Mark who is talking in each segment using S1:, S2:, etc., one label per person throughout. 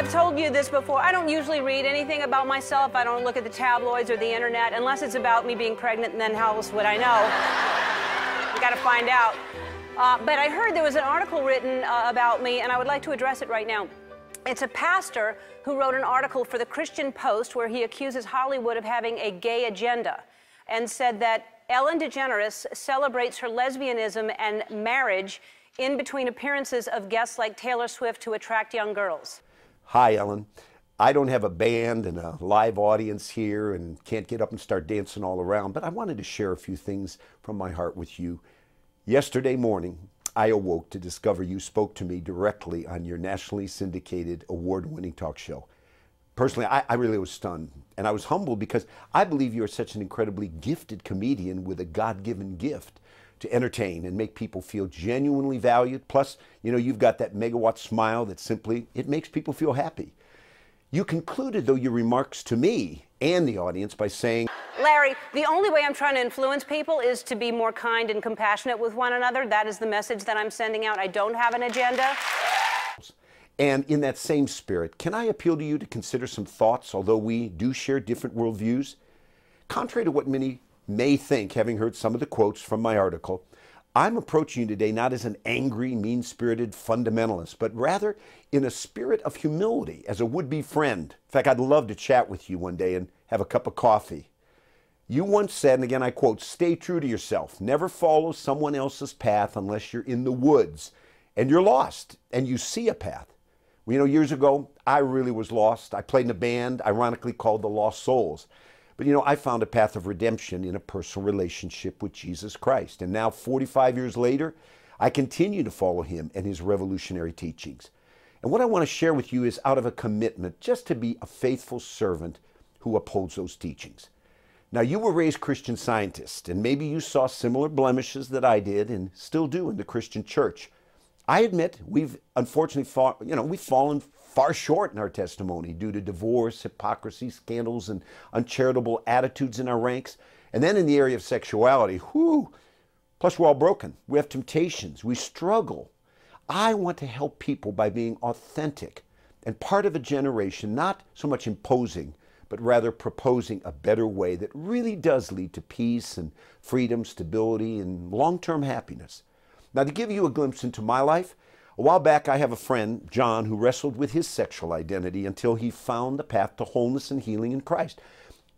S1: I've told you this before. I don't usually read anything about myself. I don't look at the tabloids or the internet unless it's about me being pregnant, and then how else would I know? You got to find out. But I heard there was an article written about me, and I would like to address it right now. It's a pastor who wrote an article for the Christian Post where he accuses Hollywood of having a gay agenda and said that Ellen DeGeneres celebrates her lesbianism and marriage in between appearances of guests like Taylor Swift to attract young girls.
S2: Hi, Ellen. I don't have a band and a live audience here and can't get up and start dancing all around, but I wanted to share a few things from my heart with you. Yesterday morning, I awoke to discover you spoke to me directly on your nationally syndicated, award-winning talk show. Personally, I really was stunned, and I was humbled because I believe you are such an incredibly gifted comedian with a God-given gift to entertain and make people feel genuinely valued. Plus, you know, you've got that megawatt smile that simply, it makes people feel happy. You concluded, though, your remarks to me and the audience by saying,
S1: Larry, the only way I'm trying to influence people is to be more kind and compassionate with one another. That is the message that I'm sending out. I don't have an agenda.
S2: And in that same spirit, can I appeal to you to consider some thoughts, although we do share different worldviews? Contrary to what many may think, having heard some of the quotes from my article, I'm approaching you today not as an angry, mean-spirited fundamentalist, but rather in a spirit of humility as a would-be friend. In fact, I'd love to chat with you one day and have a cup of coffee. You once said, and again I quote, "Stay true to yourself. Never follow someone else's path unless you're in the woods and you're lost and you see a path." Well, you know, years ago, I really was lost. I played in a band, ironically called the Lost Souls. But you know, I found a path of redemption in a personal relationship with Jesus Christ. And now, 45 years later, I continue to follow him and his revolutionary teachings. And what I want to share with you is out of a commitment just to be a faithful servant who upholds those teachings. Now, you were raised Christian Scientist, and maybe you saw similar blemishes that I did and still do in the Christian church. I admit we've unfortunately we've fallen far short in our testimony due to divorce, hypocrisy, scandals, and uncharitable attitudes in our ranks. And then in the area of sexuality, plus we're all broken. We have temptations. We struggle. I want to help people by being authentic and part of a generation, not so much imposing, but rather proposing a better way that really does lead to peace and freedom, stability, and long-term happiness. Now, to give you a glimpse into my life, a while back I have a friend, John, who wrestled with his sexual identity until he found the path to wholeness and healing in Christ.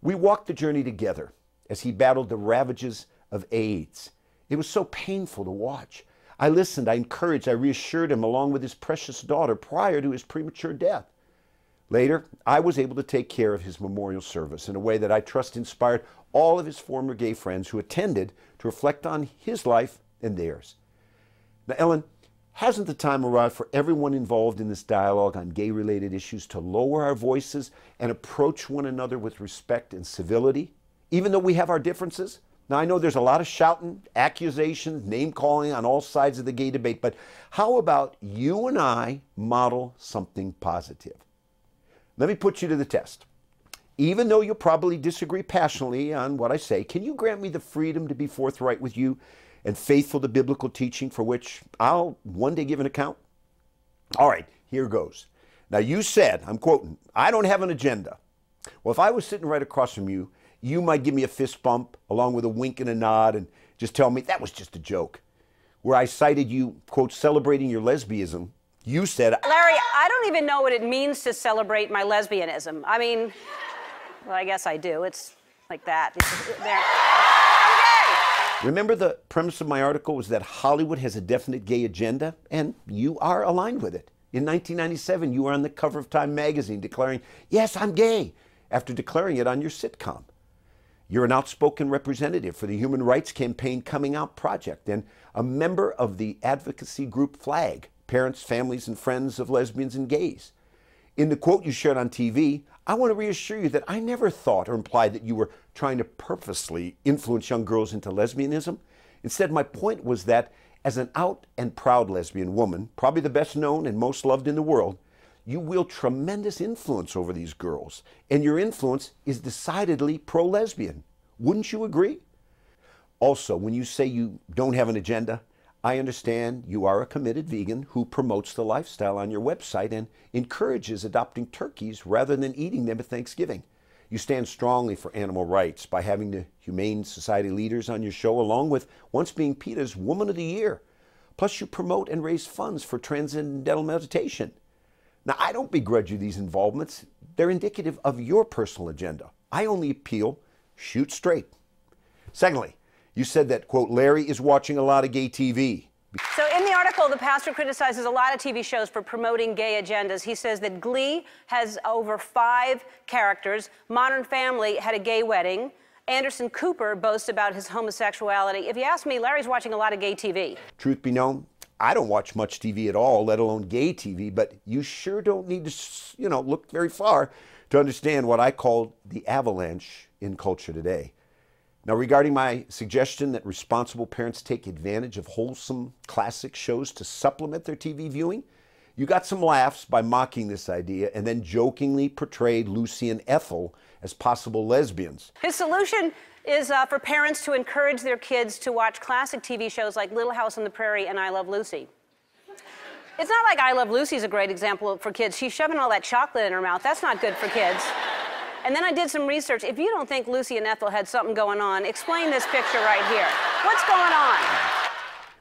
S2: We walked the journey together as he battled the ravages of AIDS. It was so painful to watch. I listened, I encouraged, I reassured him along with his precious daughter prior to his premature death. Later, I was able to take care of his memorial service in a way that I trust inspired all of his former gay friends who attended to reflect on his life and theirs. Now, Ellen, hasn't the time arrived for everyone involved in this dialogue on gay-related issues to lower our voices and approach one another with respect and civility, even though we have our differences? Now, I know there's a lot of shouting, accusations, name-calling on all sides of the gay debate, but how about you and I model something positive? Let me put you to the test. Even though you'll probably disagree passionately on what I say, can you grant me the freedom to be forthright with you and faithful to biblical teaching for which I'll one day give an account? All right, here goes. Now, you said, I'm quoting, "I don't have an agenda." Well, if I was sitting right across from you, you might give me a fist bump along with a wink and a nod and just tell me that was just a joke. Where I cited you, quote, celebrating your lesbianism, you said,
S1: Larry, I don't even know what it means to celebrate my lesbianism. I mean, well, I guess I do. It's like that.
S2: Remember, the premise of my article was that Hollywood has a definite gay agenda, and you are aligned with it. In 1997, you were on the cover of Time magazine declaring, "Yes, I'm gay," after declaring it on your sitcom. You're an outspoken representative for the Human Rights Campaign Coming Out Project and a member of the advocacy group FLAG, Parents, Families, and Friends of Lesbians and Gays. In the quote you shared on TV, I want to reassure you that I never thought or implied that you were trying to purposely influence young girls into lesbianism. Instead, my point was that as an out and proud lesbian woman, probably the best known and most loved in the world, you wield tremendous influence over these girls, and your influence is decidedly pro-lesbian. Wouldn't you agree? Also, when you say you don't have an agenda, I understand you are a committed vegan who promotes the lifestyle on your website and encourages adopting turkeys rather than eating them at Thanksgiving. You stand strongly for animal rights by having the Humane Society leaders on your show, along with once being PETA's Woman of the Year. Plus, you promote and raise funds for transcendental meditation. Now, I don't begrudge you these involvements. They're indicative of your personal agenda. I only appeal, shoot straight. Secondly, you said that, quote, Larry is watching a lot of gay TV.
S1: So in the article, the pastor criticizes a lot of TV shows for promoting gay agendas. He says that Glee has over 5 characters. Modern Family had a gay wedding. Anderson Cooper boasts about his homosexuality. If you ask me, Larry's watching a lot of gay TV.
S2: Truth be known, I don't watch much TV at all, let alone gay TV, but you sure don't need to, look very far to understand what I call the avalanche in culture today. Now, regarding my suggestion that responsible parents take advantage of wholesome classic shows to supplement their TV viewing, you got some laughs by mocking this idea and then jokingly portrayed Lucy and Ethel as possible lesbians.
S1: His solution is for parents to encourage their kids to watch classic TV shows like Little House on the Prairie and I Love Lucy. It's not like I Love Lucy is a great example for kids. She's shoving all that chocolate in her mouth. That's not good for kids. And then I did some research. If you don't think Lucy and Ethel had something going on, explain this picture right here. What's going on?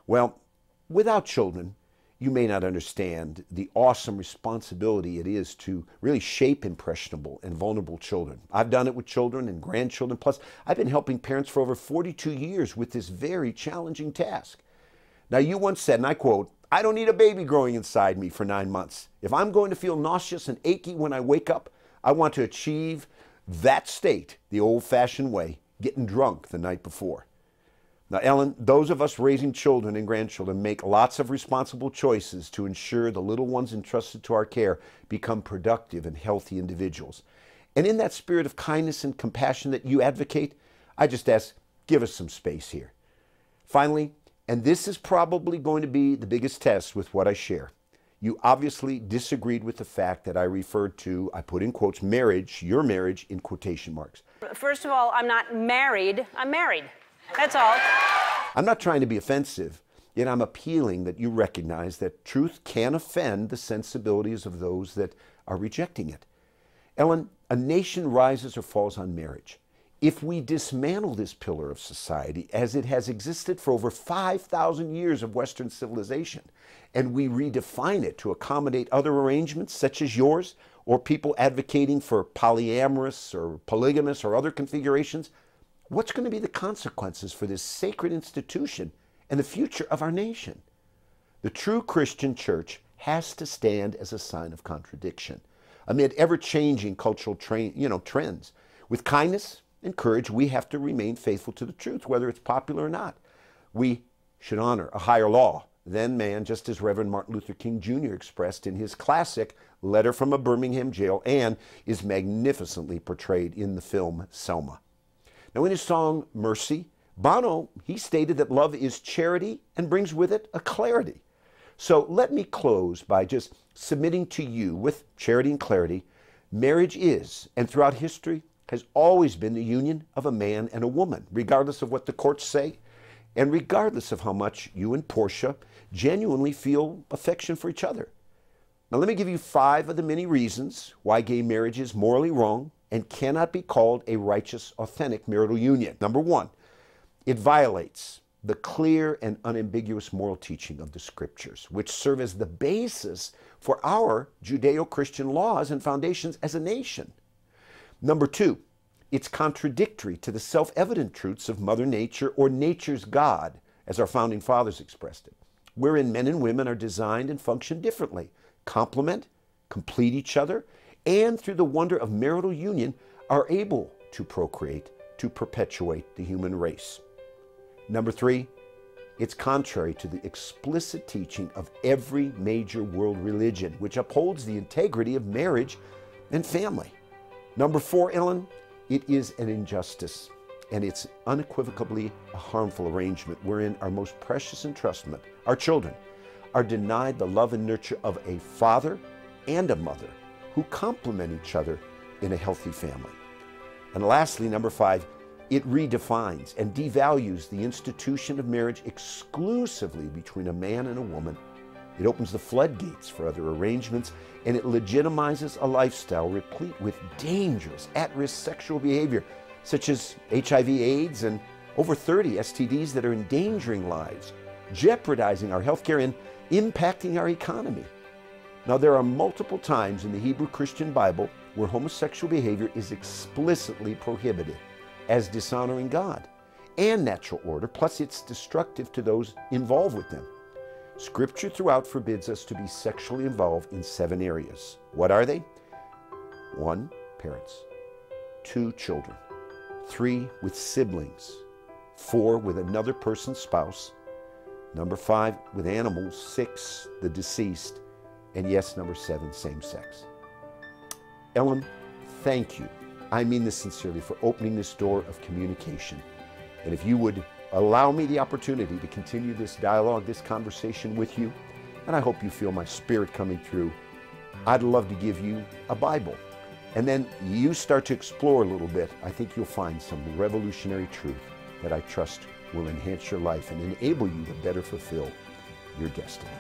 S2: Well, without children, you may not understand the awesome responsibility it is to really shape impressionable and vulnerable children. I've done it with children and grandchildren. Plus, I've been helping parents for over 42 years with this very challenging task. Now, you once said, and I quote, "I don't need a baby growing inside me for 9 months. If I'm going to feel nauseous and achy when I wake up, I want to achieve that state the old-fashioned way, getting drunk the night before." Now, Ellen, those of us raising children and grandchildren make lots of responsible choices to ensure the little ones entrusted to our care become productive and healthy individuals. And in that spirit of kindness and compassion that you advocate, I just ask, give us some space here. Finally, and this is probably going to be the biggest test with what I share, you obviously disagreed with the fact that I referred to, I put in quotes, marriage, your marriage, in quotation marks.
S1: First of all, I'm not married. I'm married. That's all.
S2: I'm not trying to be offensive, yet I'm appealing that you recognize that truth can offend the sensibilities of those that are rejecting it. Ellen, a nation rises or falls on marriage. If we dismantle this pillar of society as it has existed for over 5,000 years of Western civilization, and we redefine it to accommodate other arrangements such as yours, or people advocating for polyamorous or polygamous or other configurations, what's going to be the consequences for this sacred institution and the future of our nation? The true Christian church has to stand as a sign of contradiction amid ever-changing cultural trends. With kindness and courage, we have to remain faithful to the truth, whether it's popular or not. We should honor a higher law than man, just as Reverend Martin Luther King Jr. expressed in his classic Letter from a Birmingham Jail, and is magnificently portrayed in the film Selma. Now, in his song Mercy, Bono, he stated that love is charity and brings with it a clarity. So let me close by just submitting to you, with charity and clarity, marriage is, and throughout history, has always been the union of a man and a woman, regardless of what the courts say, and regardless of how much you and Portia genuinely feel affection for each other. Now, let me give you 5 of the many reasons why gay marriage is morally wrong and cannot be called a righteous, authentic marital union. Number 1, it violates the clear and unambiguous moral teaching of the Scriptures, which serve as the basis for our Judeo-Christian laws and foundations as a nation. Number 2, it's contradictory to the self-evident truths of Mother Nature, or nature's God, as our founding fathers expressed it, wherein men and women are designed and function differently, complement, complete each other, and through the wonder of marital union are able to procreate, to perpetuate the human race. Number 3, it's contrary to the explicit teaching of every major world religion, which upholds the integrity of marriage and family. Number 4, Ellen, it is an injustice, and it's unequivocally a harmful arrangement wherein our most precious entrustment, our children, are denied the love and nurture of a father and a mother who complement each other in a healthy family. And lastly, number 5, It redefines and devalues the institution of marriage exclusively between a man and a woman. It opens the floodgates for other arrangements, and it legitimizes a lifestyle replete with dangerous, at-risk sexual behavior, such as HIV/AIDS and over 30 STDs that are endangering lives, jeopardizing our healthcare, and impacting our economy. Now, there are multiple times in the Hebrew Christian Bible where homosexual behavior is explicitly prohibited as dishonoring God and natural order, plus it's destructive to those involved with them. Scripture throughout forbids us to be sexually involved in 7 areas. What are they? 1, parents. 2, children. 3, with siblings. 4, with another person's spouse. Number 5, with animals. 6, the deceased. And yes, number 7, same sex. Ellen, thank you. I mean this sincerely, for opening this door of communication. And if you would allow me the opportunity to continue this dialogue, this conversation with you, and I hope you feel my spirit coming through, I'd love to give you a Bible. And then you start to explore a little bit. I think you'll find some revolutionary truth that I trust will enhance your life and enable you to better fulfill your destiny.